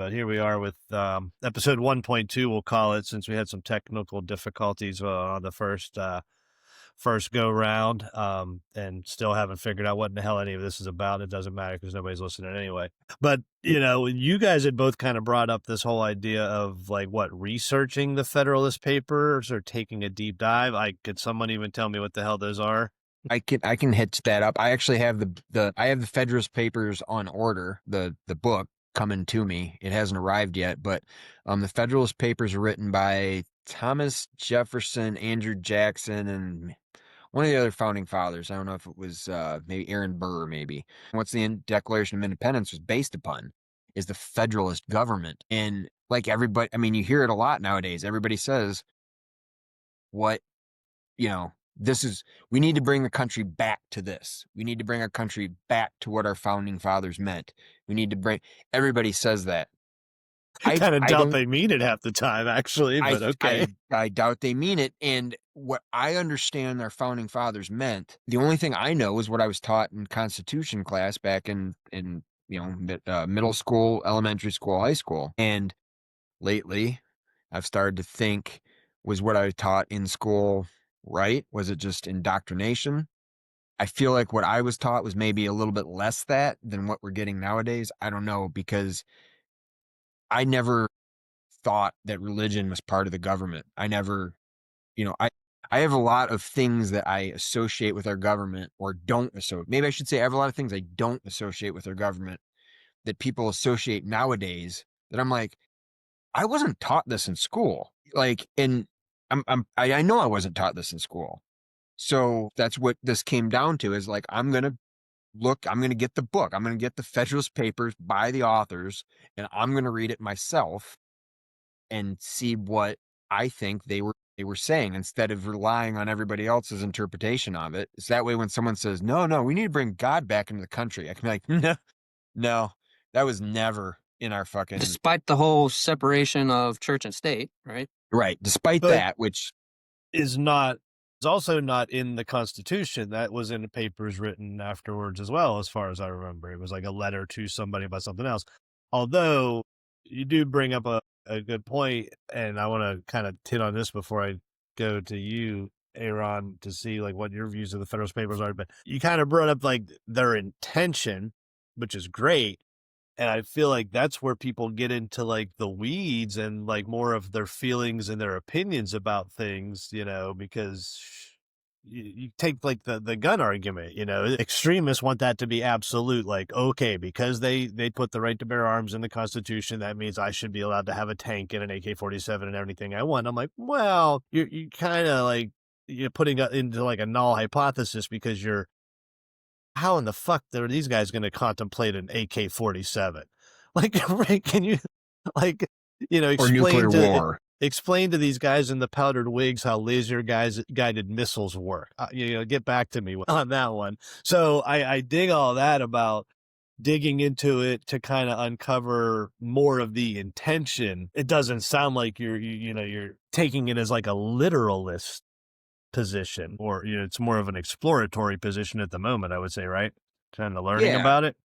but here we are with episode 1.2, we'll call it, since we had some technical difficulties on the first go round, and still haven't figured out what in the hell any of this is about. It doesn't matter because nobody's listening anyway. But, you guys had both kind of brought up this whole idea of like researching the Federalist Papers or taking a deep dive. Could someone even tell me what the hell those are? I can hit that up. I actually have the Federalist Papers on order, the book coming to me. It hasn't arrived yet, but the Federalist Papers are written by Thomas Jefferson, Andrew Jackson, and one of the other founding fathers. I don't know if it was maybe Aaron Burr, maybe. What's the Declaration of Independence was based upon is the Federalist government. And like everybody, I mean, you hear it a lot nowadays. Everybody says what, we need to bring the country back to this. We need to bring our country back to what our founding fathers meant. Everybody says that. I kind of doubt they mean it half the time, actually, but okay. I doubt they mean it. And what I understand our founding fathers meant, the only thing I know is what I was taught in Constitution class back in middle school, elementary school, high school. And lately, I've started to think, was what I taught in school right? Was it just indoctrination? I feel like what I was taught was maybe a little bit less that than what we're getting nowadays. I don't know, because I never thought that religion was part of the government. I never, I have a lot of things that I associate with our government or don't associate. Maybe I should say I have a lot of things I don't associate with our government that people associate nowadays that I'm like, I wasn't taught this in school. Like, and I know I wasn't taught this in school. So that's what this came down to, is like, I'm going to get the book. I'm going to get the Federalist Papers by the authors, and I'm going to read it myself and see what I think they were saying, instead of relying on everybody else's interpretation of it. It's that way when someone says, no, we need to bring God back into the country, I can be like, no, that was never in our fucking... Despite the whole separation of church and state, right? Right. Despite that, which is also not in the Constitution. That was in the papers written afterwards as well, as far as I remember. It was like a letter to somebody about something else. Although you do bring up a good point, and I want to kind of hit on this before I go to you, A-Aron, to see like what your views of the Federalist Papers are. But you kind of brought up like their intention, which is great. And I feel like that's where people get into like the weeds and like more of their feelings and their opinions about things, because you take like the gun argument, extremists want that to be absolute. Like, okay, because they put the right to bear arms in the Constitution, that means I should be allowed to have a tank and an AK-47 and everything I want. I'm like, well, you kind of like, you're putting it into like a null hypothesis, because how in the fuck are these guys going to contemplate an AK-47? Like, can you, like, explain to these guys in the powdered wigs how laser guided missiles work? Get back to me on that one. So I dig all that about digging into it to kind of uncover more of the intention. It doesn't sound like you're taking it as like a literalist position, or it's more of an exploratory position at the moment, I would say, right? Kind of learning about it.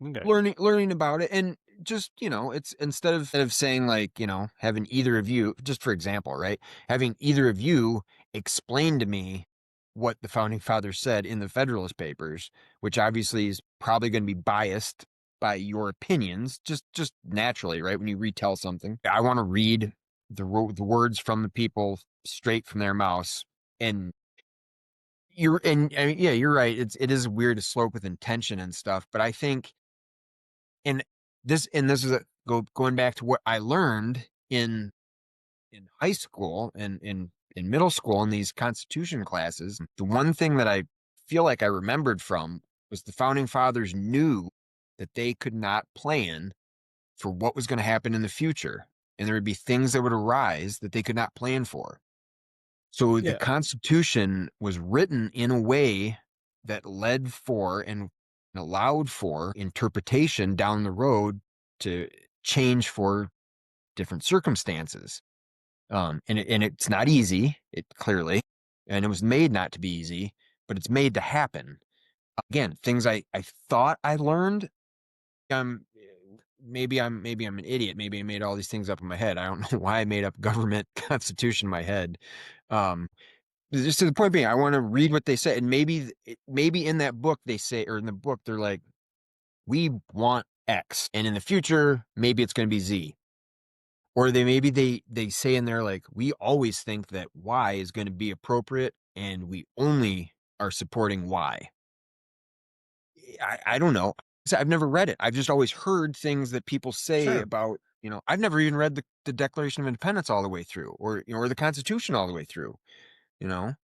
Okay. Learning about it, and just it's instead of saying like having either of you, just for example, right, having either of you explain to me what the founding fathers said in the Federalist Papers, which obviously is probably going to be biased by your opinions, just naturally, right? When you retell something, I want to read the words from the people straight from their mouths. And you're right. It is weird to slope with intention and stuff, but I think, and this is going back to what I learned in high school and in middle school in these Constitution classes. The one thing that I feel like I remembered from was the founding fathers knew that they could not plan for what was going to happen in the future, and there would be things that would arise that they could not plan for. So the Constitution was written in a way that led for and allowed for interpretation down the road to change for different circumstances. And it's not easy, clearly, and it was made not to be easy, but it's made to happen. Again, things I thought I learned maybe I'm an idiot. Maybe I made all these things up in my head. I don't know why I made up government constitution in my head. Just to the point being, I want to read what they say, and maybe in that book they say, or in the book they're like, we want X, and in the future maybe it's going to be Z, or they say in there like, we always think that Y is going to be appropriate, and we only are supporting Y. I don't know. I've never read it. I've just always heard things that people say Sure. about, I've never even read the Declaration of Independence all the way through, or or the Constitution all the way through. To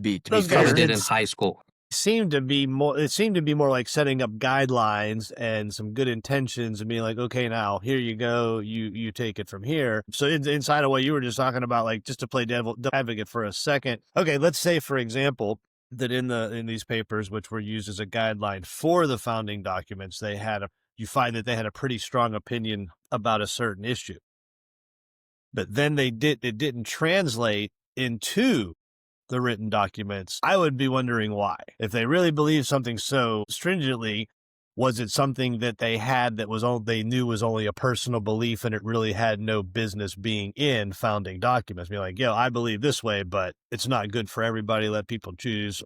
be Those Probably guys fair. did did in high school. seem to be more. It seemed to be more like setting up guidelines and some good intentions and being like, okay, now here you go, you take it from here. So inside of what you were just talking about, like, just to play devil advocate for a second. Okay, let's say, for example, that in these papers, which were used as a guideline for the founding documents, you find that they had a pretty strong opinion about a certain issue, but then it didn't translate into the written documents. I would be wondering why. If they really believed something so stringently, was it something that they had that they knew was only a personal belief and it really had no business being in founding documents? Be like, I believe this way, but it's not good for everybody. Let people choose.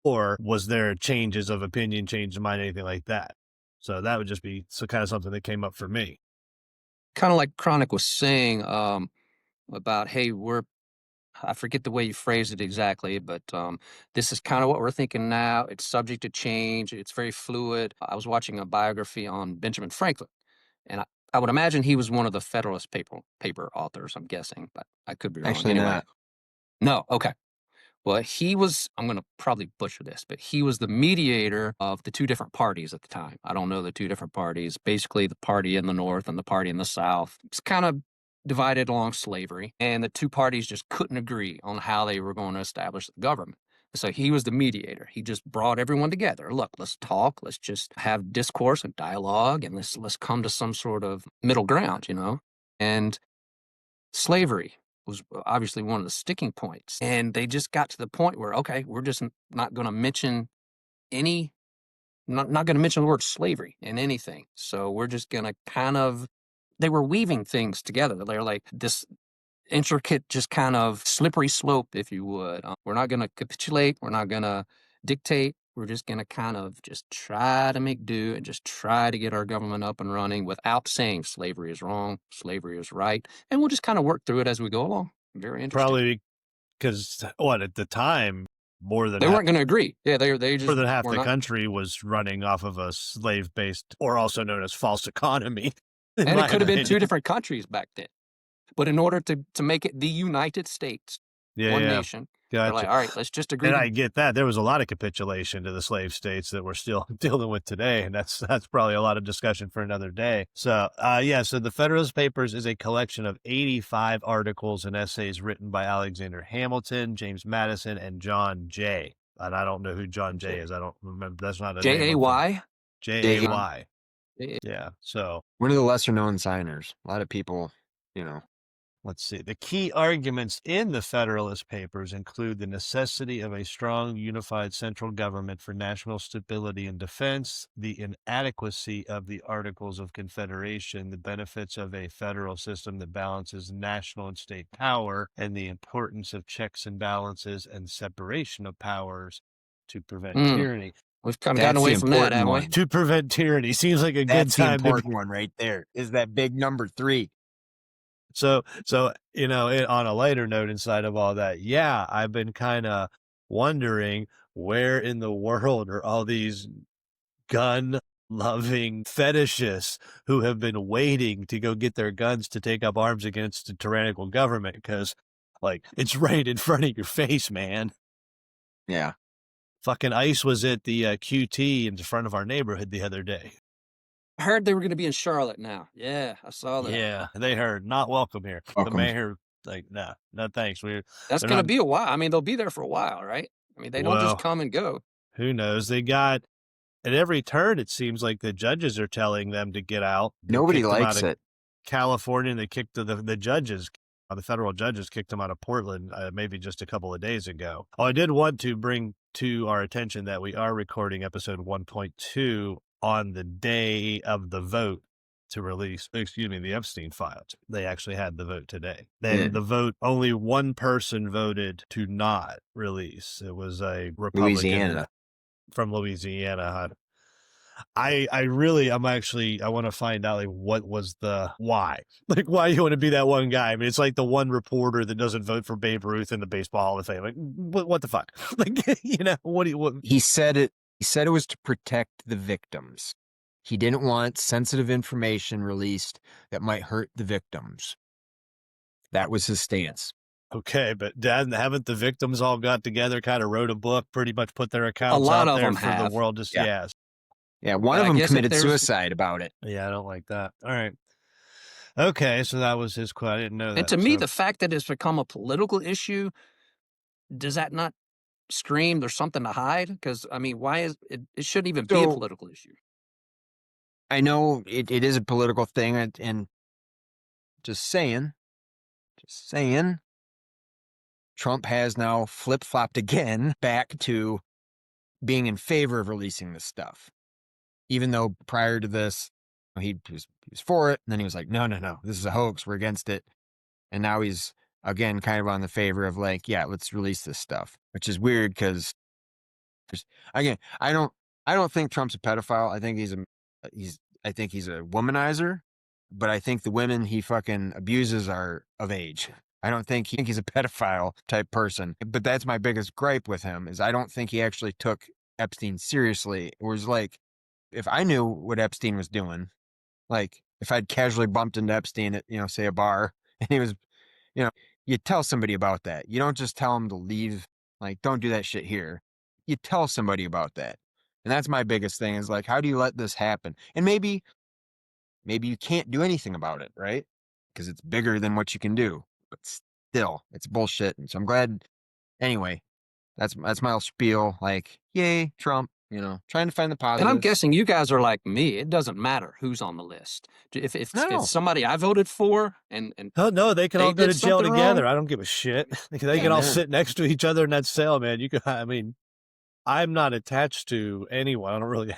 Or was there changes of opinion, change of mind, anything like that? So that would just be kind of something that came up for me. Kind of like Kronyk was saying about, hey, I forget the way you phrased it exactly, but this is kind of what we're thinking now. It's subject to change. It's very fluid. I was watching a biography on Benjamin Franklin, and I would imagine he was one of the Federalist paper authors, I'm guessing, but I could be wrong. Actually Anyway, not. no, okay. Well, I'm going to probably butcher this, but he was the mediator of the two different parties at the time. I don't know the two different parties, basically the party in the North and the party in the South. It's kind of divided along slavery, and the two parties just couldn't agree on how they were going to establish the government. So he was the mediator. He just brought everyone together. Look, let's talk. Let's just have discourse and dialogue, and let's come to some sort of middle ground, And slavery was obviously one of the sticking points. And they just got to the point where, okay, we're just not going to mention not going to mention the word slavery in anything. So we're just going to they were weaving things together. They're like this intricate, just kind of slippery slope, if you would. We're not going to capitulate. We're not going to dictate. We're just going to kind of just try to make do and just try to get our government up and running without saying slavery is wrong, slavery is right. And we'll just kind of work through it as we go along. Very interesting. Probably because at the time, they weren't going to agree. Yeah, they just more than half were the not. country was running off of a slave-based, or also known as false economy. And it could have been two different countries back then. But in order to make it the United States, one nation, they're like, all right, let's just agree. And I get that. There was a lot of capitulation to the slave states that we're still dealing with today. And that's probably a lot of discussion for another day. So, so the Federalist Papers is a collection of 85 articles and essays written by Alexander Hamilton, James Madison, and John Jay. And I don't know who John Jay is. I don't remember. That's not a name. J-A-Y? J-A-Y. Yeah. So one of the lesser known signers. A lot of people, let's see. The key arguments in the Federalist Papers include the necessity of a strong, unified central government for national stability and defense, the inadequacy of the Articles of Confederation, the benefits of a federal system that balances national and state power, and the importance of checks and balances and separation of powers to prevent tyranny. We've kind of gotten away from that, haven't we? To prevent tyranny seems like a That's good time. the important one right there. Is that big number 3? So on a lighter note, inside of all that, I've been kind of wondering where in the world are all these gun-loving fetishists who have been waiting to go get their guns to take up arms against a tyrannical government, because, like, it's right in front of your face, man. Yeah. Fucking ICE was at the QT in front of our neighborhood the other day. I heard they were going to be in Charlotte now. Yeah, I saw that. Yeah, they heard. Not welcome here. Welcome. The mayor, like, no, thanks. That's going to be a while. I mean, they'll be there for a while, right? I mean, they don't just come and go. Who knows? They got, at every turn, it seems like the judges are telling them to get out. Nobody likes it. California, and they kicked the judges. The federal judges kicked them out of Portland maybe just a couple of days ago. Oh, I did want to bring to our attention that we are recording episode 1.2 on the day of the vote to release, the Epstein files. They actually had the vote today. Yeah. Then the vote, only one person voted to not release. It was a Republican Louisiana. from Louisiana. I want to find out, like, what was why? Like, why you want to be that one guy? I mean, it's like the one reporter that doesn't vote for Babe Ruth in the Baseball Hall of Fame. Like, what the fuck? Like, what? He said it was to protect the victims. He didn't want sensitive information released that might hurt the victims. That was his stance. Okay, but haven't the victims all got together, kind of wrote a book, pretty much put their accounts lot out of there them for have. the world to see? Yeah. Yes. Yeah, one But of I them guess if committed there's- suicide about it. Yeah, I don't like that. All right. Okay, so that was his quote. I didn't know that. And to me, so- the fact that it's become a political issue, does that not scream there's something to hide? Because, I mean, why is it? It shouldn't even be a So- political issue. I know it is a political thing, and just saying, Trump has now flip-flopped again back to being in favor of releasing this stuff. Even though prior to this, he was for it, and then he was like, no, this is a hoax, we're against it. And now he's, again, kind of on the favor of like, yeah, let's release this stuff, which is weird because, again, I don't think Trump's a pedophile. I think he's a womanizer, but I think the women he fucking abuses are of age. I don't think he's a pedophile type person. But that's my biggest gripe with him, is I don't think he actually took Epstein seriously. It was like, if I knew what Epstein was doing, like if I'd casually bumped into Epstein at, say a bar, and he was, you tell somebody about that. You don't just tell him to leave. Like, don't do that shit here. You tell somebody about that. And that's my biggest thing, is like, how do you let this happen? And maybe you can't do anything about it, right? Because it's bigger than what you can do. But still, it's bullshit. And so I'm glad. Anyway, that's my little spiel. Like, yay, Trump. Trying to find the positives. And I'm guessing you guys are like me. It doesn't matter who's on the list. If No. it's somebody I voted for and Oh no, they can they all go did to jail something together. wrong? I don't give a shit. They can all man. sit next to each other in that cell, man. I'm not attached to anyone. I don't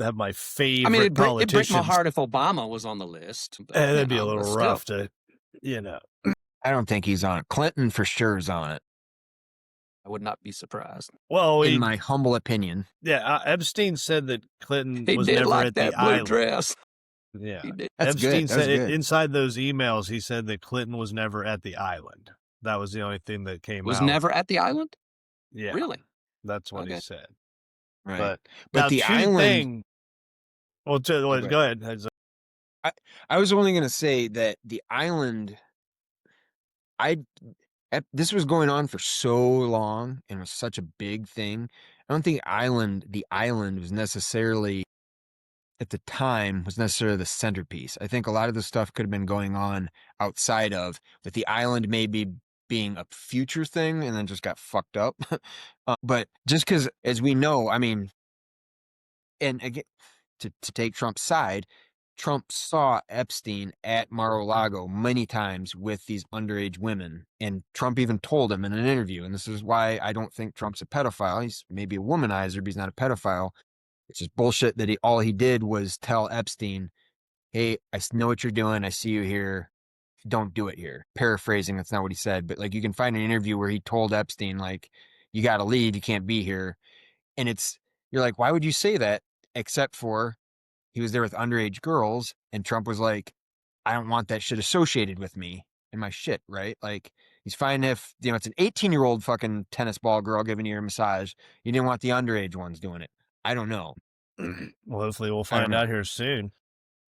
have my favorite I mean, it'd break politicians. my heart if Obama was on the list. But, That'd be a little but still. rough to. I don't think he's on it. Clinton for sure is on it, I would not be surprised. Well, in my humble opinion. Epstein said that Clinton He was did never like at that the blue island. dress. Yeah, He did. That's Epstein good. That was said good. inside those emails, he said that Clinton was never at the island. That was the only thing that came Was out. never at the island? Yeah, Really? that's what he Okay. said. Right. But But now, the true island- thing. Well, go go ahead. I was only going to say that the island, this was going on for so long and was such a big thing. I don't think the island was necessarily, at the time, was necessarily the centerpiece. I think a lot of the stuff could have been going on outside of, but the island maybe being a future thing and then just got fucked up. But just because, as we know, I mean, and again, to take Trump's side, Trump saw Epstein at Mar-a-Lago many times with these underage women. And Trump even told him in an interview, and this is why I don't think Trump's a pedophile. He's maybe a womanizer, but he's not a pedophile. It's just bullshit that all he did was tell Epstein, hey, I know what you're doing. I see you here. Don't do it here. Paraphrasing, that's not what he said. But like, you can find an interview where he told Epstein, like, you got to leave. You can't be here. And you're like, why would you say that? Except for he was there with underage girls, and Trump was like, I don't want that shit associated with me and my shit, right? Like, he's fine if, it's an 18-year-old fucking tennis ball girl giving you a massage. You didn't want the underage ones doing it. I don't know. Well, hopefully we'll find out here soon.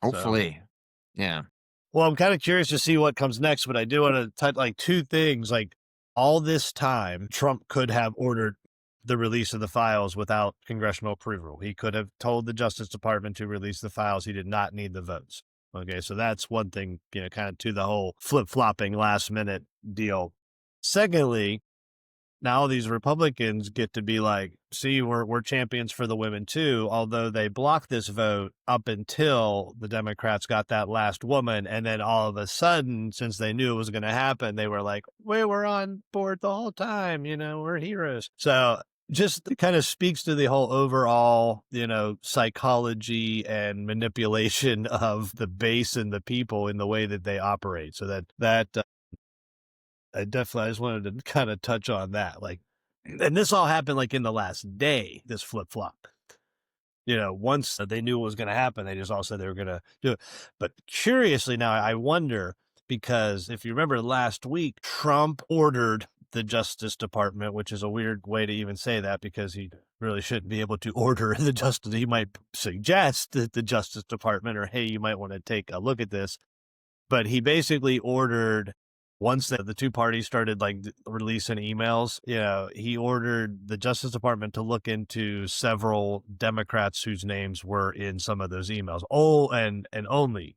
Hopefully. Yeah. Well, I'm kind of curious to see what comes next, but I do want to touch like two things. Like, all this time, Trump could have ordered the release of the files without congressional approval. He could have told the Justice Department to release the files. He did not need the votes. Okay, so that's one thing, kind of to the whole flip-flopping last-minute deal. Secondly, now these Republicans get to be like, see, we're champions for the women too, although they blocked this vote up until the Democrats got that last woman. And then all of a sudden, since they knew it was going to happen, they were like, we were on board the whole time, we're heroes. So just kind of speaks to the whole overall, psychology and manipulation of the base and the people in the way that they operate. So I just wanted to kind of touch on that. Like, and this all happened like in the last day, this flip flop. Once they knew what was going to happen, they just all said they were going to do it. But curiously now, I wonder, because if you remember last week, Trump ordered the Justice Department, which is a weird way to even say that because he really shouldn't be able to order the Justice. He might suggest that the Justice Department or, hey, you might want to take a look at this. But he basically ordered, once the two parties started like releasing emails, he ordered the Justice Department to look into several Democrats whose names were in some of those emails. Oh, and only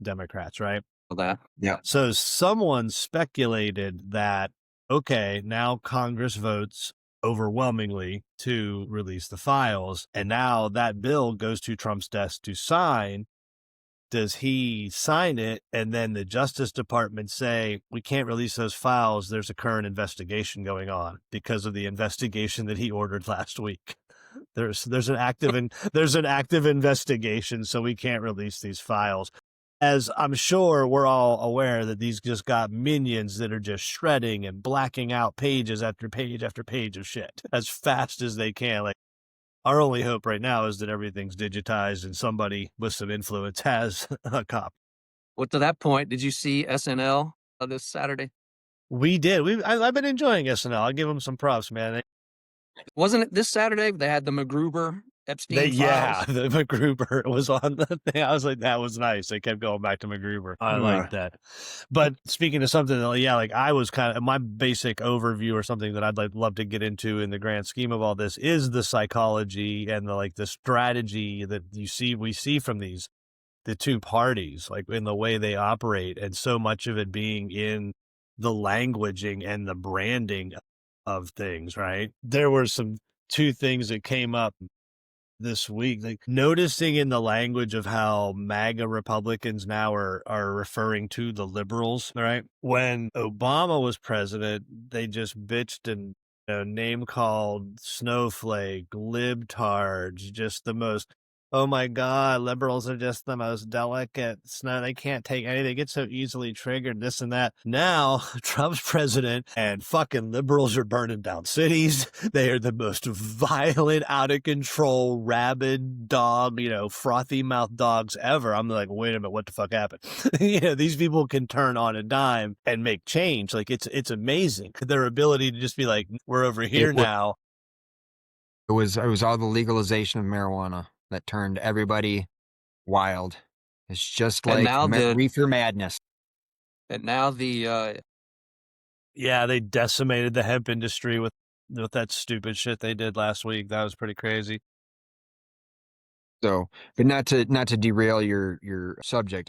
Democrats, right? That. Yeah. So someone speculated that, okay, now Congress votes overwhelmingly to release the files, and now that bill goes to Trump's desk to sign. Does he sign it and then the Justice Department say, we can't release those files, there's a current investigation going on because of the investigation that he ordered last week? There's an active investigation, so we can't release these files. As I'm sure we're all aware that these just got minions that are just shredding and blacking out pages after page after page of shit as fast as they can. Like, our only hope right now is that everything's digitized and somebody with some influence has a copy. Well, to that point, did you see SNL this Saturday? We did. I've been enjoying SNL. I'll give them some props, man. Wasn't it this Saturday? They had the MacGruber Epstein files. The MacGruber was on the thing. I was like, that was nice. They kept going back to MacGruber. I like that. But speaking of something, like I was kind of, my basic overview or something that I'd love to get into in the grand scheme of all this is the psychology and the strategy that we see from the two parties, like in the way they operate, and so much of it being in the languaging and the branding of things, right? There were two things that came up this week, like noticing in the language of how MAGA Republicans now are referring to the liberals, right? When Obama was president, they just bitched and name called snowflake, libtards, just the most, oh my God, liberals are just the most delicate. They can't take anything. They get so easily triggered, this and that. Now, Trump's president and fucking liberals are burning down cities. They are the most violent, out of control, rabid dog, frothy mouth dogs ever. I'm like, wait a minute, what the fuck happened? These people can turn on a dime and make change. Like, it's amazing. Their ability to just be like, we're over here now. It was all the legalization of marijuana that turned everybody wild. It's just And like now reefer madness. And now yeah, they decimated the hemp industry with that stupid shit they did last week. That was pretty crazy. So, but not to derail your subject,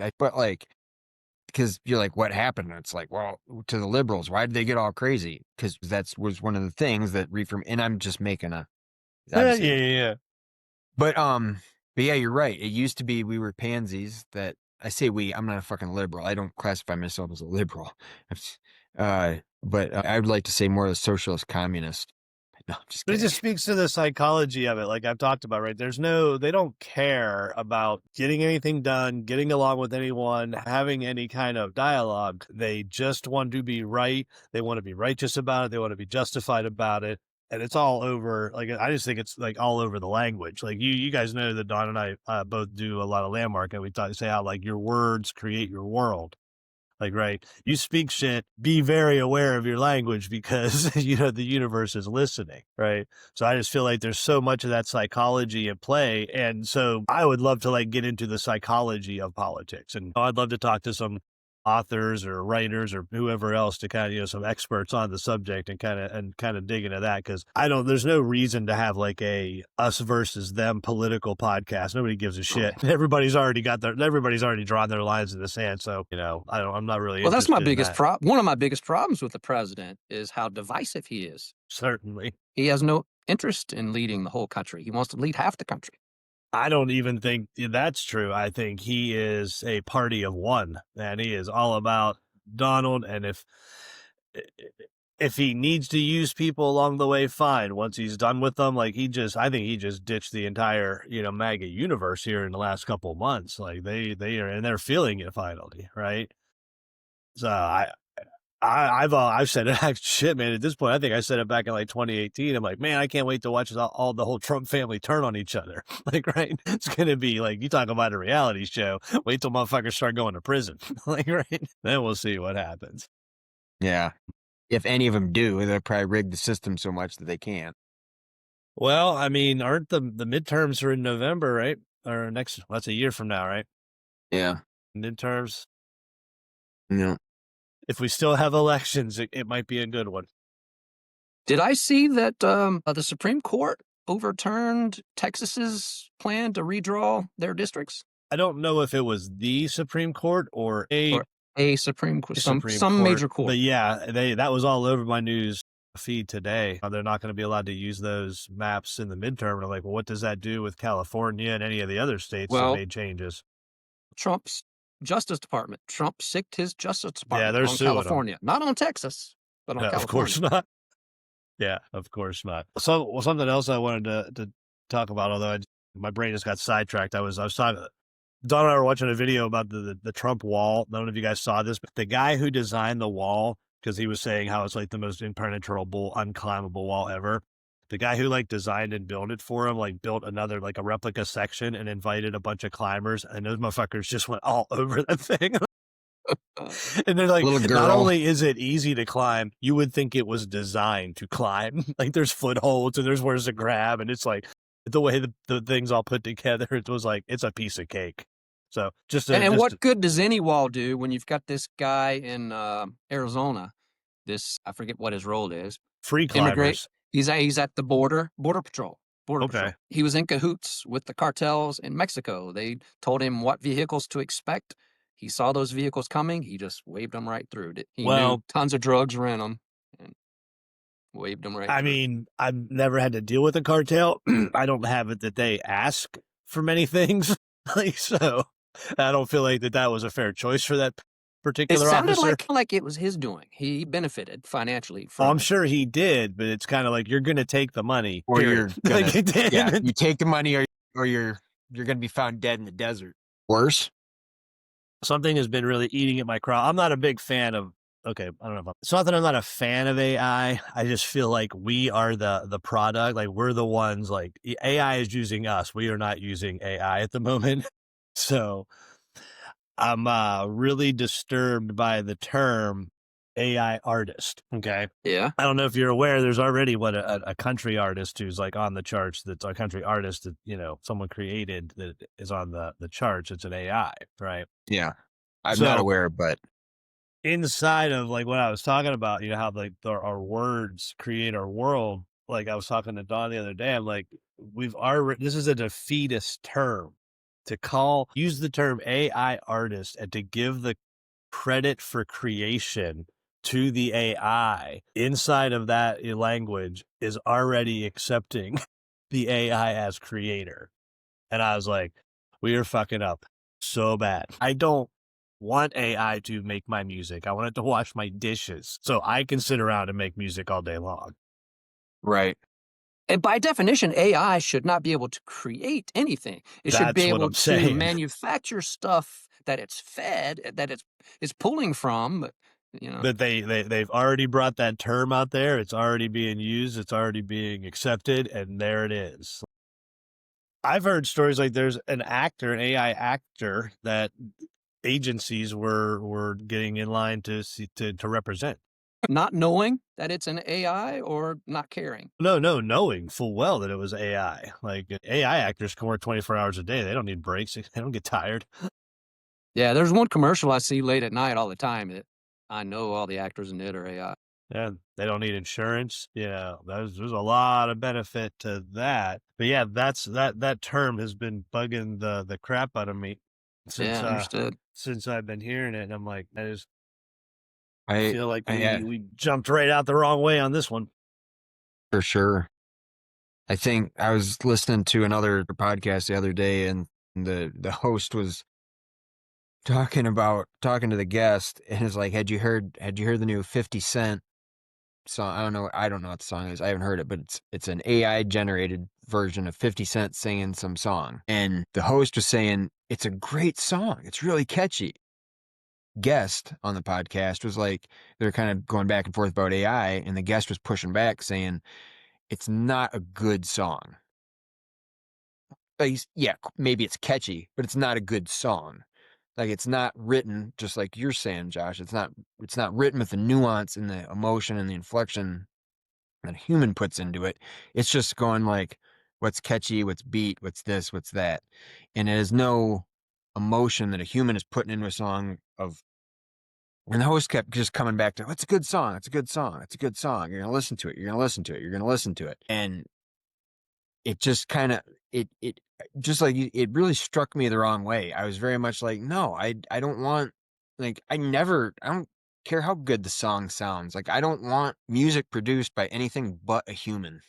because you're like, what happened? And it's like, well, to the liberals, why did they get all crazy? Because that was one of the things that reefer, and I'm just making Yeah. But yeah, you're right. It used to be we were pansies. That I say we. I'm not a fucking liberal. I don't classify myself as a liberal. But I would like to say more of a socialist communist. No, I'm just But it kidding. just speaks to the psychology of it, like I've talked about, right? They don't care about getting anything done, getting along with anyone, having any kind of dialogue. They just want to be right. They want to be righteous about it. They want to be justified about it. And it's all over, like, I just think it's like all over the language. Like you guys know that Don and I both do a lot of landmark, and we say how like your words create your world. Like, right, you speak shit, be very aware of your language because, the universe is listening, right? So I just feel like there's so much of that psychology at play. And so I would love to get into the psychology of politics. And I'd love to talk to some authors or writers or whoever else to kind of, some experts on the subject and kind of dig into that. Cause there's no reason to have like a us versus them political podcast. Nobody gives a shit. Everybody's already drawn their lines in the sand. So, I'm not really. Well, that's my biggest problem. One of my biggest problems with the president is how divisive he is. Certainly. He has no interest in leading the whole country. He wants to lead half the country. I don't even think that's true. I think he is a party of one, and he is all about Donald. And if he needs to use people along the way, fine. Once he's done with them, like I think he just ditched the entire, MAGA universe here in the last couple of months. Like they are, and they're feeling it finally, right? So I've said it. Shit, man. At this point, I think I said it back in like 2018. I'm like, man, I can't wait to watch all the whole Trump family turn on each other. Like, right? It's gonna be like, you talk about a reality show. Wait till motherfuckers start going to prison. Like, right? Then we'll see what happens. Yeah. If any of them do, they'll probably rig the system so much that they can't. Well, I mean, aren't the midterms are in November, right? Or that's a year from now, right? Yeah. Midterms. No. If we still have elections, it might be a good one. Did I see that the Supreme Court overturned Texas's plan to redraw their districts? I don't know if it was the Supreme Court or a Supreme Court, Supreme some Court, major court. but yeah, that was all over my news feed today. They're not going to be allowed to use those maps in the midterm. I'm like, well, what does that do with California and any of the other states that made changes? Trump's Justice Department. Trump sicked his Justice Department they're on suing California, not on Texas, but on California. Of course not. Yeah, of course not. So something else I wanted to talk about, although my brain just got sidetracked. I was talking. Don and I were watching a video about the Trump wall. I don't know if you guys saw this, but the guy who designed the wall, because he was saying how it's like the most impenetrable, unclimbable wall ever. The guy who like designed and built it for him, like built another like a replica section and invited a bunch of climbers, and those motherfuckers just went all over that thing. And they're like, not only is it easy to climb, you would think it was designed to climb. Like there's footholds and there's where's to grab, and it's like the way the things all put together, it was like it's a piece of cake. So what good does any wall do when you've got this guy in Arizona? I forget what his role is. Free climbers. He's at the border patrol. Patrol. He was in cahoots with the cartels in Mexico. They told him what vehicles to expect. He saw those vehicles coming. He just waved them right through. He knew tons of drugs were in them and waved them right through. I mean, I've never had to deal with a cartel. I don't have it that they ask for many things. So I don't feel like that was a fair choice for that particular officer. It sounded like it was his doing. He benefited financially from I'm sure he did, but it's kind of like you're going to take the money. Or you're gonna, you take the money or you're going to be found dead in the desert. Worse. Something has been really eating at my craw. I'm not a big fan of, I don't know. It's not that I'm not a fan of AI. I just feel like we are the product. Like we're the ones, like AI is using us. We are not using AI at the moment. So I'm really disturbed by the term AI artist. Okay. Yeah. I don't know if you're aware, there's already a country artist who's like on the charts. That's a country artist that, someone created that is on the charts. It's an AI, right? Yeah. I'm not aware, but inside of like what I was talking about, how like our words create our world. Like I was talking to Don the other day, I'm like, this is a defeatist term to use the term AI artist and to give the credit for creation to the AI inside of that language is already accepting the AI as creator. And I was like, we are fucking up so bad. I don't want AI to make my music. I want it to wash my dishes so I can sit around and make music all day long. Right. And by definition, AI should not be able to create anything. It should be able to manufacture stuff that it's fed, that it's pulling from. But, But they've already brought that term out there. It's already being used. It's already being accepted. And there it is. I've heard stories like there's an AI actor that agencies were getting in line to represent. Not knowing that it's an AI or not caring? No, knowing full well that it was AI. Like AI actors can work 24 hours a day. They don't need breaks. They don't get tired. Yeah, there's one commercial I see late at night all the time that I know all the actors in it are AI. Yeah, they don't need insurance. Yeah, there's a lot of benefit to that. But yeah, that term has been bugging the crap out of me since I've been hearing it. And I'm like, I feel like we jumped right out the wrong way on this one. For sure. I think I was listening to another podcast the other day, and the host was talking to the guest, and it's like, had you heard the new 50 Cent song. I don't know what the song is. I haven't heard it, but it's an AI generated version of 50 Cent singing some song. And the host was saying, it's a great song. It's really catchy. Guest on the podcast was like, they're kind of going back and forth about AI, and the guest was pushing back saying, it's not a good song. Like, yeah, maybe it's catchy, but it's not a good song. Like, it's not written, just like you're saying, Josh. It's not written with the nuance and the emotion and the inflection that a human puts into it. It's just going like, what's catchy, what's beat, what's this, what's that. And it has no emotion that a human is putting into a song of. And the host kept just coming back to, oh, it's a good song. It's a good song. It's a good song. You're going to listen to it. You're going to listen to it. You're going to listen to it. And it just kind of, it just like, it really struck me the wrong way. I was very much like, no, I don't want, like, I don't care how good the song sounds. Like, I don't want music produced by anything but a human.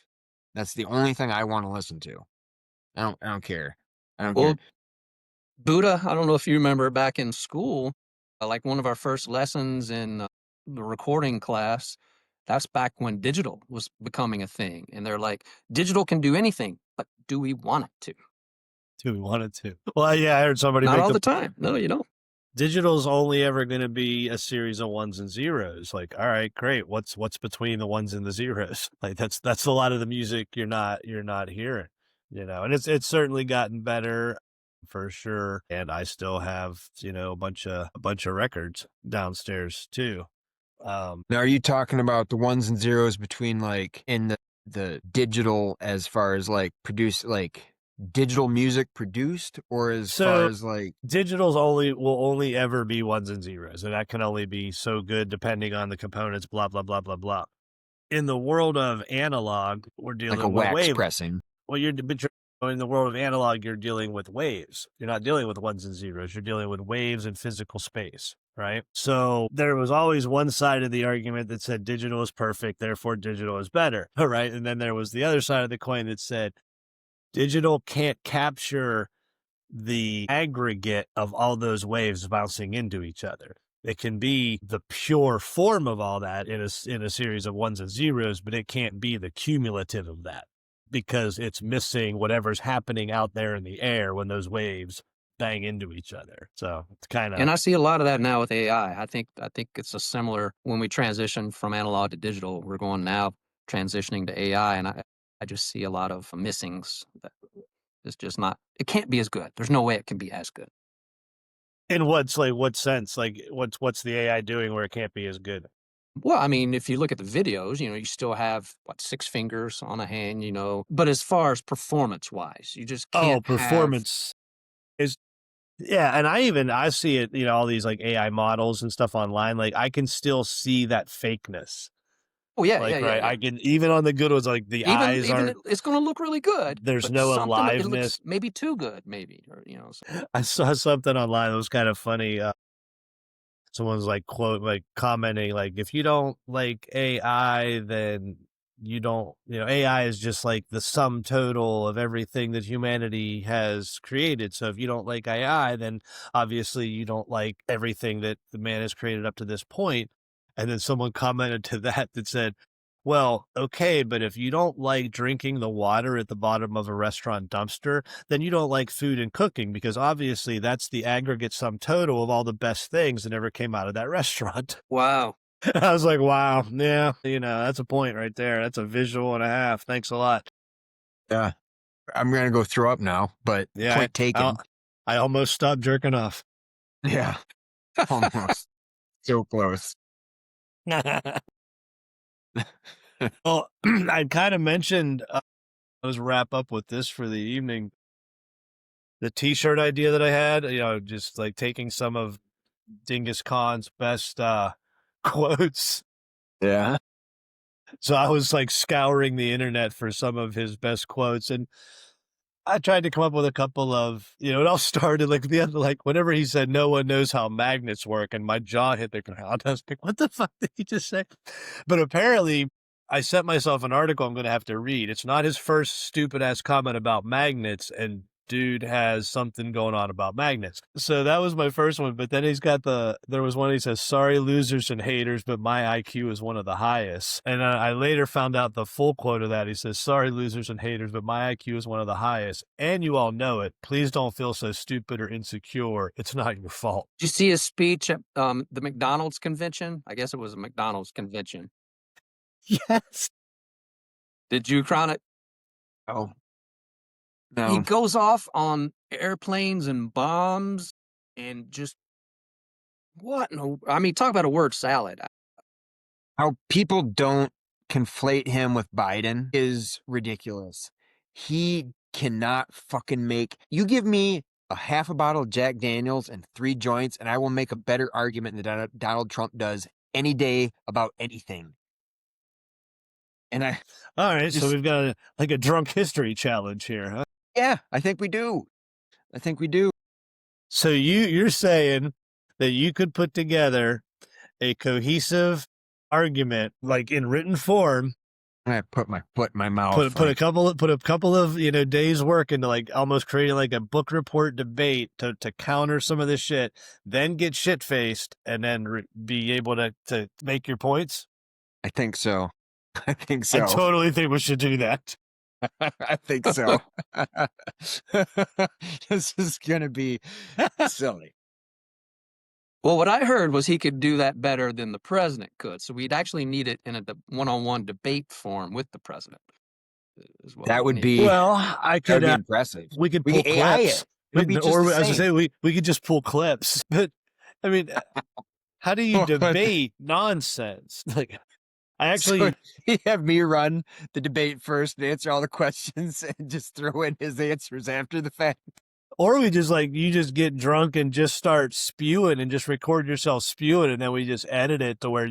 That's the only thing I want to listen to. I don't care. I don't care. Well, Buddha, I don't know if you remember back in school, like one of our first lessons in the recording class, that's back when digital was becoming a thing. And they're like, digital can do anything, but do we want it to? Do we want it to? Well, yeah, I heard somebody Not make all the time. No, you don't. digital's only ever going to be a series of ones and zeros. Like, all right, great. What's between the ones and the zeros? Like that's a lot of the music you're not hearing, you know. And it's certainly gotten better for sure. And I still have, you know, a bunch of records downstairs too. Now, are you talking about the ones and zeros between like in the digital as far as like produce like digital music produced, or as far as like digital's will only ever be ones and zeros, and that can only be so good depending on the components, blah blah blah blah blah. In the world of analog, we're dealing like a with wax pressing? Well, in the world of analog, you're dealing with waves. You're not dealing with ones and zeros. You're dealing with waves in physical space, right? So there was always one side of the argument that said digital is perfect, therefore digital is better, right? And then there was the other side of the coin that said digital can't capture the aggregate of all those waves bouncing into each other. It can be the pure form of all that in a series of ones and zeros, but it can't be the cumulative of that because it's missing whatever's happening out there in the air when those waves bang into each other. So it's kind of. And I see a lot of that now with AI. I think it's a similar when we transition from analog to digital. We're going now transitioning to AI, and I just see a lot of missings. That it's just not. It can't be as good. There's no way it can be as good. In what sense? Like what's the AI doing where it can't be as good? Well, I mean, if you look at the videos, you know, you still have 6 fingers on a hand, you know. But as far as performance wise, you just can't. Performance is. Yeah, and I see it, you know, all these like AI models and stuff online. Like I can still see that fakeness. Oh yeah, Like, yeah, right, yeah. I can even on the good ones, like the eyes aren't. It's going to look really good. There's but no it aliveness. looks maybe too good, maybe, or you know. So. I saw something online that was kind of funny. Someone's like commenting like, if you don't like AI, then you don't, you know, AI is just like the sum total of everything that humanity has created. So if you don't like AI, then obviously you don't like everything that the man has created up to this point. And then someone commented to that said, well, okay, but if you don't like drinking the water at the bottom of a restaurant dumpster, then you don't like food and cooking because obviously that's the aggregate sum total of all the best things that ever came out of that restaurant. Wow. I was like, wow, yeah, you know, that's a point right there. That's a visual and a half. Thanks a lot. Yeah, I'm gonna go throw up now, but Yeah, point taken. I almost stopped jerking off. Yeah, almost. So close. Well, I kind of mentioned, let's wrap up with this for the evening. The T-shirt idea that I had, you know, just like taking some of Genghis Khan's best quotes. Yeah. So I was like scouring the internet for some of his best quotes, and I tried to come up with a couple of, you know, it all started like the other, like whenever he said, no one knows how magnets work, and my jaw hit the ground. I was like, what the fuck did he just say? But apparently I sent myself an article I'm going to have to read. It's not his first stupid ass comment about magnets, and dude has something going on about magnets. So that was my first one. But then there was one he says, sorry, losers and haters, but my IQ is one of the highest. And I later found out the full quote of that. He says, sorry, losers and haters, but my IQ is one of the highest. And you all know it. Please don't feel so stupid or insecure. It's not your fault. Did you see his speech at the McDonald's convention? I guess it was a McDonald's convention. Yes. Did you, Kronyk? Oh, He no. goes off on airplanes and bombs and just I mean, talk about a word salad. How people don't conflate him with Biden is ridiculous. He cannot fucking you give me a half a bottle of Jack Daniels and 3 joints, and I will make a better argument than Donald Trump does any day about anything. And all right, so we've got a drunk history challenge here, huh? Yeah, I think we do. So you're saying that you could put together a cohesive argument, like in written form. I put my foot in my mouth. Put a couple of days work into like almost creating like a book report debate to counter some of this shit, then get shit faced, and then be able to make your points. I think so. I totally think we should do that. I think so. This is gonna be silly. Well, what I heard was he could do that better than the president could. So we'd actually need it in a one-on-one debate form with the president. That would be impressive. We could pull clips. We could just pull clips. But I mean, how do you debate nonsense? Like, So you have me run the debate first and answer all the questions and just throw in his answers after the fact. Or we just you just get drunk and just start spewing and just record yourself spewing, and then we just edit it to where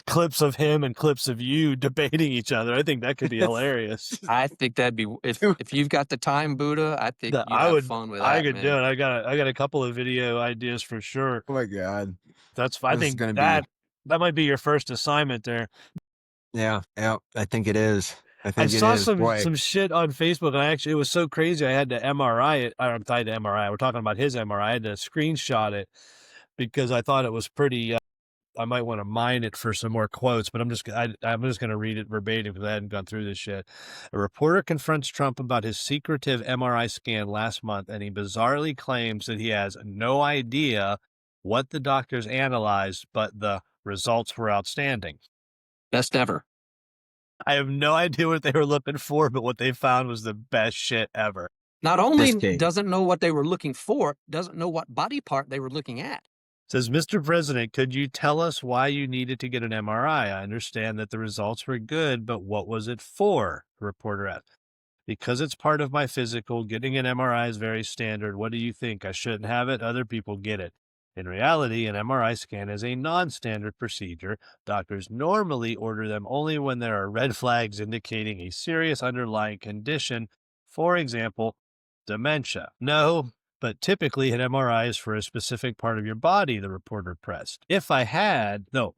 clips of him and clips of you debating each other. I think that could be hilarious. I think that'd be if you've got the time, Buddha. I think you'd have fun with that. I could do it. I got a couple of video ideas for sure. Oh my god, that's fine. I think that might be your first assignment there. Yeah, I think it is. I saw some shit on Facebook, and it was so crazy. I had to MRI it. I'm tied to MRI. We're talking about his MRI. I had to screenshot it because I thought it was pretty. I might want to mine it for some more quotes, but I'm just going to read it verbatim because I hadn't gone through this shit. A reporter confronts Trump about his secretive MRI scan last month, and he bizarrely claims that he has no idea what the doctors analyzed, but the results were outstanding. Best ever. I have no idea what they were looking for, but what they found was the best shit ever. Not only doesn't know what they were looking for, doesn't know what body part they were looking at. Says, Mr. President, could you tell us why you needed to get an MRI? I understand that the results were good, but what was it for? The reporter asked. Because it's part of my physical, getting an MRI is very standard. What do you think? I shouldn't have it. Other people get it. In reality, an MRI scan is a non-standard procedure. Doctors normally order them only when there are red flags indicating a serious underlying condition, for example, dementia. No, but typically an MRI is for a specific part of your body, the reporter pressed. I had an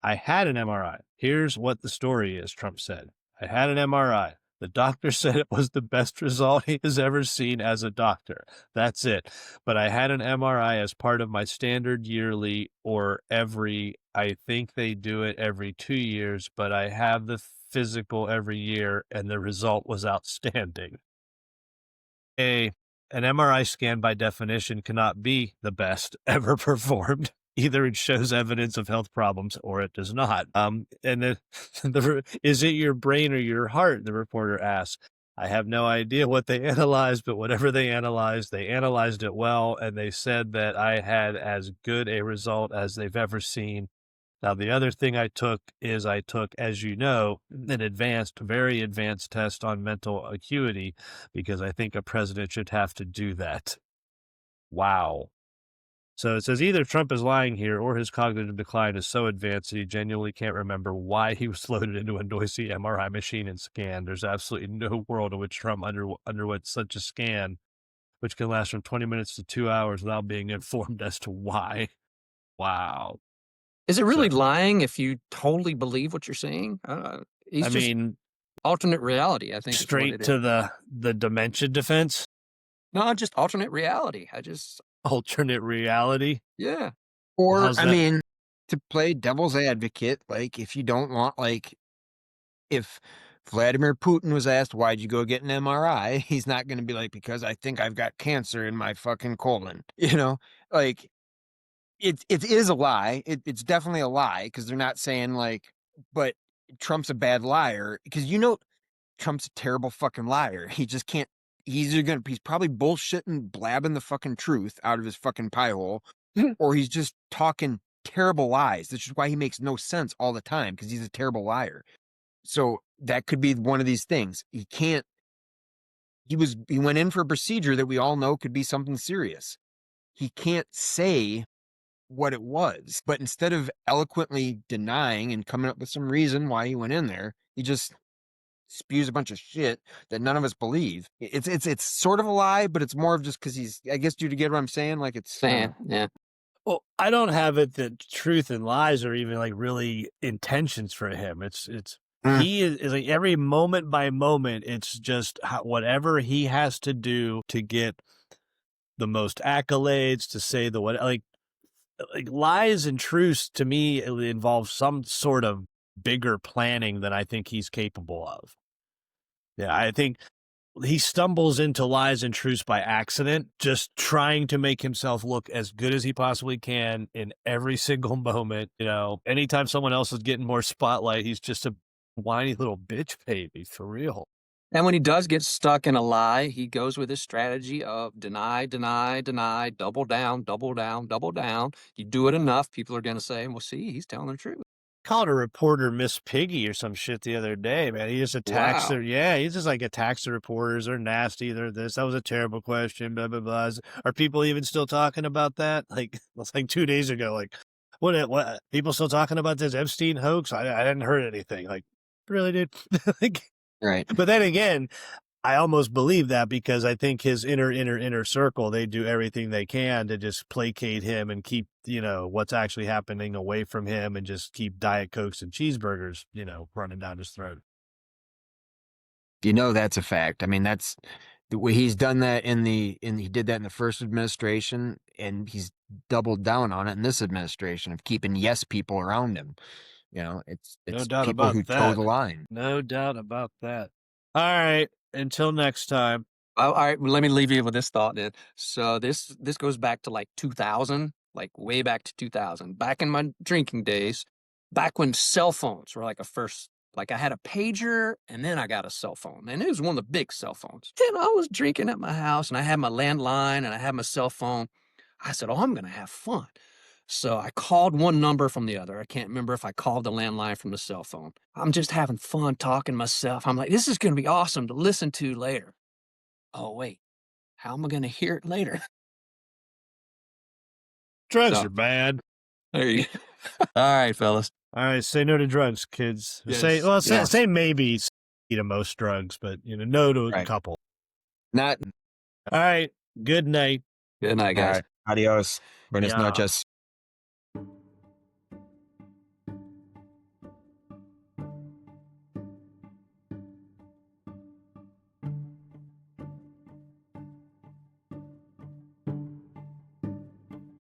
MRI. Here's what the story is, Trump said. I had an MRI. The doctor said it was the best result he has ever seen as a doctor. That's it. But I had an MRI as part of my standard yearly I think they do it every 2 years, but I have the physical every year and the result was outstanding. An MRI scan by definition cannot be the best ever performed. Either it shows evidence of health problems or it does not. And then is it your brain or your heart? The reporter asked. I have no idea what they analyzed, but whatever they analyzed it well. And they said that I had as good a result as they've ever seen. Now, the other thing I took, as you know, an very advanced test on mental acuity, because I think a president should have to do that. Wow. So it says either Trump is lying here or his cognitive decline is so advanced that he genuinely can't remember why he was loaded into a noisy MRI machine and scanned. There's absolutely no world in which Trump underwent such a scan, which can last from 20 minutes to 2 hours without being informed as to why. Wow. Is it really lying if you totally believe what you're saying? Alternate reality, I think. Straight to the dementia defense. No, just alternate reality. Alternate reality. Yeah. Or, How's I that? mean, to play devil's advocate, like, if you don't want, like, if Vladimir Putin was asked, why'd you go get an MRI? He's not going to be like, because I think I've got cancer in my fucking colon. Like, it is a lie. It's definitely a lie because they're not saying, like, but Trump's a bad liar because Trump's a terrible fucking liar. He just can't. He's probably bullshitting, blabbing the fucking truth out of his fucking pie hole, or he's just talking terrible lies. That's just why he makes no sense all the time because he's a terrible liar. So that could be one of these things. He can't. He went in for a procedure that we all know could be something serious. He can't say what it was, but instead of eloquently denying and coming up with some reason why he went in there, he just spews a bunch of shit that none of us believe. It's sort of a lie, but it's more of just because he's. I guess, do you get what I'm saying? Like it's. Yeah. Well, I don't have it that truth and lies are even like really intentions for him. It's he is like every moment by moment. It's just whatever he has to do to get the most accolades, to say the what, like lies and truths to me it involves some sort of bigger planning than I think he's capable of. Yeah, I think he stumbles into lies and truths by accident, just trying to make himself look as good as he possibly can in every single moment. Anytime someone else is getting more spotlight, he's just a whiny little bitch baby, for real. And when he does get stuck in a lie, he goes with his strategy of deny, deny, deny, double down, double down, double down. You do it enough, people are going to say, well, see, he's telling the truth. Called a reporter Miss Piggy or some shit the other day, man. He just attacks Wow. her. Yeah, he just like attacks the reporters. They're nasty. They're this. That was a terrible question. Blah blah blah. Are people even still talking about that? Like it's like 2 days ago. Like what? People still talking about this Epstein hoax? I hadn't heard anything. Like really, dude. Like, Right. but then again, I almost believe that because I think his inner circle, they do everything they can to just placate him and keep, what's actually happening away from him and just keep Diet Cokes and cheeseburgers, running down his throat. That's a fact. I mean, that's the way he's done that he did that in the first administration, and he's doubled down on it in this administration of keeping yes people around him. It's No doubt people about who toe that. the line. No doubt about that. All right. Until next time. All right, well, let me leave you with this thought then. So this goes back to like 2000, like way back to 2000, back in my drinking days, back when cell phones were like like I had a pager and then I got a cell phone, and it was one of the big cell phones. And I was drinking at my house and I had my landline and I had my cell phone. I said, oh, I'm going to have fun. So I called one number from the other. I can't remember if I called the landline from the cell phone. I'm just having fun talking to myself. I'm like, this is going to be awesome to listen to later. Oh, wait, how am I going to hear it later? Drugs So- are bad. There you go. All right, fellas. All right. Say no to drugs, kids. Yes. Say maybe to most drugs, but, no to a Right. couple. Not. All right. Good night. Good night, guys. Adios. Buenas Yeah. noches.